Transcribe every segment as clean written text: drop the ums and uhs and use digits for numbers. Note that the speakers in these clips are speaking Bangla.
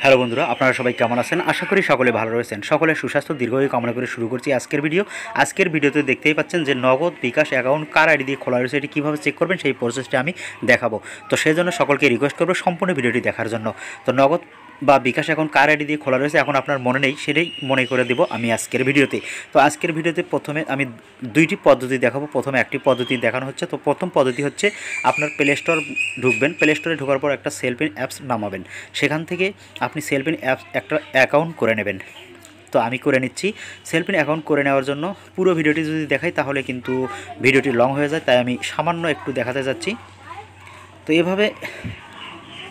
হ্যালো বন্ধুরা, আপনারা সবাই কেমন আছেন? আশা করি সকলে ভালো রয়েছেন। সকলের সুস্বাস্থ্য দীর্ঘায়ু কামনা করে শুরু করছি আজকের ভিডিওতে দেখতেই পাচ্ছেন যে নগদ বিকাশ অ্যাকাউন্ট কার আইডি দিয়ে খোলা রয়েছে, এটি কীভাবে চেক করবেন সেই প্রসেসটা আমি দেখাবো। তো সেই জন্য সকলকে রিকোয়েস্ট করবো সম্পূর্ণ ভিডিওটি দেখার জন্য। তো নগদ বা বিকাশ অ্যাকাউন্ট কার আইডি দিয়ে খোলা রয়েছে এখন আপনার মনে নেই, সেটাই মনে করে দেবো আমি আজকের ভিডিওতে। তো আজকের ভিডিওতে প্রথমে আমি দুইটি পদ্ধতি দেখাবো। প্রথমে একটি পদ্ধতি দেখানো হচ্ছে। তো প্রথম পদ্ধতি হচ্ছে আপনার প্লে স্টোর ঢুকবেন, প্লে স্টোরে ঢোকার পর একটা সেলফিন অ্যাপস নামাবেন, সেখান থেকে আপনি সেলফিন অ্যাপস একটা অ্যাকাউন্ট করে নেবেন। তো আমি করে নিচ্ছি। সেলফিন অ্যাকাউন্ট করে নেওয়ার জন্য পুরো ভিডিওটি যদি দেখাই তাহলে কিন্তু ভিডিওটি লং হয়ে যায়, তাই আমি সামান্য একটু দেখাতে যাচ্ছি। তো এভাবে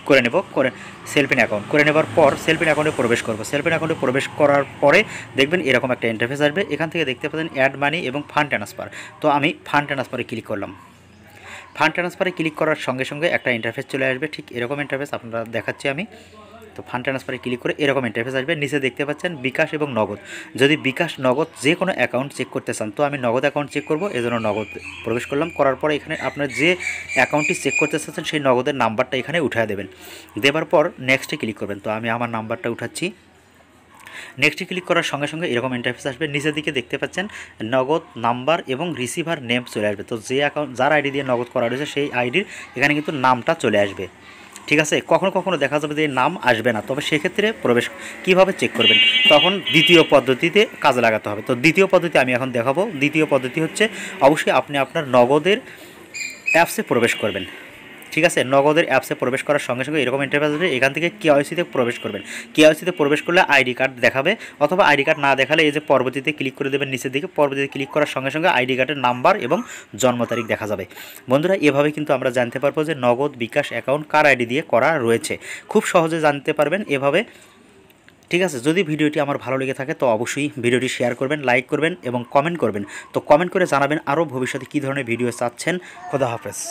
করে নেব, করে সেলফিন অ্যাকাউন্ট করে নেবার পর সেলফিন অ্যাকাউন্টে প্রবেশ করব। সেলফিন অ্যাকাউন্টে প্রবেশ করার পরে দেখবেন এরকম একটা ইন্টারফেস আসবে। এখান থেকে দেখতে পাচ্ছেন অ্যাড মানি এবং ফান্ড ট্রান্সফার। তো আমি ফান্ড ট্রান্সফারে ক্লিক করলাম। ফান্ড ট্রান্সফারে ক্লিক করার সঙ্গে সঙ্গে একটা ইন্টারফেস চলে আসবে, ঠিক এরকম ইন্টারফেস আপনারা দেখাচ্ছি আমি। তো ফান্ড ট্রান্সফারে ক্লিক করে এরকম ইন্টারফেস আসবে। নিচে দেখতে পাচ্ছেন বিকাশ এবং নগদ। যদি বিকাশ নগদ যে কোনো অ্যাকাউন্ট চেক করতে চান, তো আমি নগদ অ্যাকাউন্ট চেক করব, এজন্য নগদ প্রবেশ করলাম। করার পরে এখানে আপনার যে অ্যাকাউন্টটি চেক করতে চাচ্ছেন সেই নগদের নাম্বারটা এখানে উঠিয়ে দেবেন। দেওয়ার পর নেক্সটে ক্লিক করবেন। তো আমি আমার নাম্বারটা উঠাচ্ছি। নেক্সটে ক্লিক করার সঙ্গে সঙ্গে এরকম ইন্টারফেস আসবে। নিচের দিকে দেখতে পাচ্ছেন নগদ নাম্বার এবং রিসিভার নেম চলে আসবে। তো যে অ্যাকাউন্ট যার আইডি দিয়ে নগদ করা রয়েছে সেই আইডির এখানে কিন্তু নামটা চলে আসবে। ঠিক আছে, কখনো কখনো দেখা যাবে যে নাম আসবে না, তবে সেক্ষেত্রে প্রবেশ কীভাবে চেক করবেন, তখন দ্বিতীয় পদ্ধতিতে কাজে লাগাতে হবে। তো দ্বিতীয় পদ্ধতি আমি এখন দেখাবো। দ্বিতীয় পদ্ধতি হচ্ছে অবশ্যই আপনি আপনার নগদের অ্যাপসে প্রবেশ করবেন। ঠিক আছে, নগদের অ্যাপসে প্রবেশ করার সঙ্গে সঙ্গে এরকম ইন্টারফেস আসবে। এখান থেকে কেওয়াইসিতে প্রবেশ করবেন। কেওয়াইসিতে প্রবেশ করলে আইডি কার্ড দেখাবে, অথবা আইডি কার্ড না দেখালে এই যে পরবর্তীতে ক্লিক করে দেবেন নিচের দিকে। পরবর্তীতে ক্লিক করার সঙ্গে সঙ্গে আইডি কার্ডের নাম্বার এবং জন্ম তারিখ দেখা যাবে। বন্ধুরা, এভাবে কিন্তু আমরা জানতে পারবো যে নগদ বিকাশ অ্যাকাউন্ট কার আইডি দিয়ে করা রয়েছে। খুব সহজে জানতে পারবেন এভাবে। ঠিক আছে, যদি ভিডিওটি আমার ভালো লেগে থাকে তো অবশ্যই ভিডিওটি শেয়ার করবেন, লাইক করবেন এবং কমেন্ট করবেন। তো কমেন্ট করে জানাবেন আরও ভবিষ্যতে কী ধরনের ভিডিও চাচ্ছেন। খোদা হাফেজ।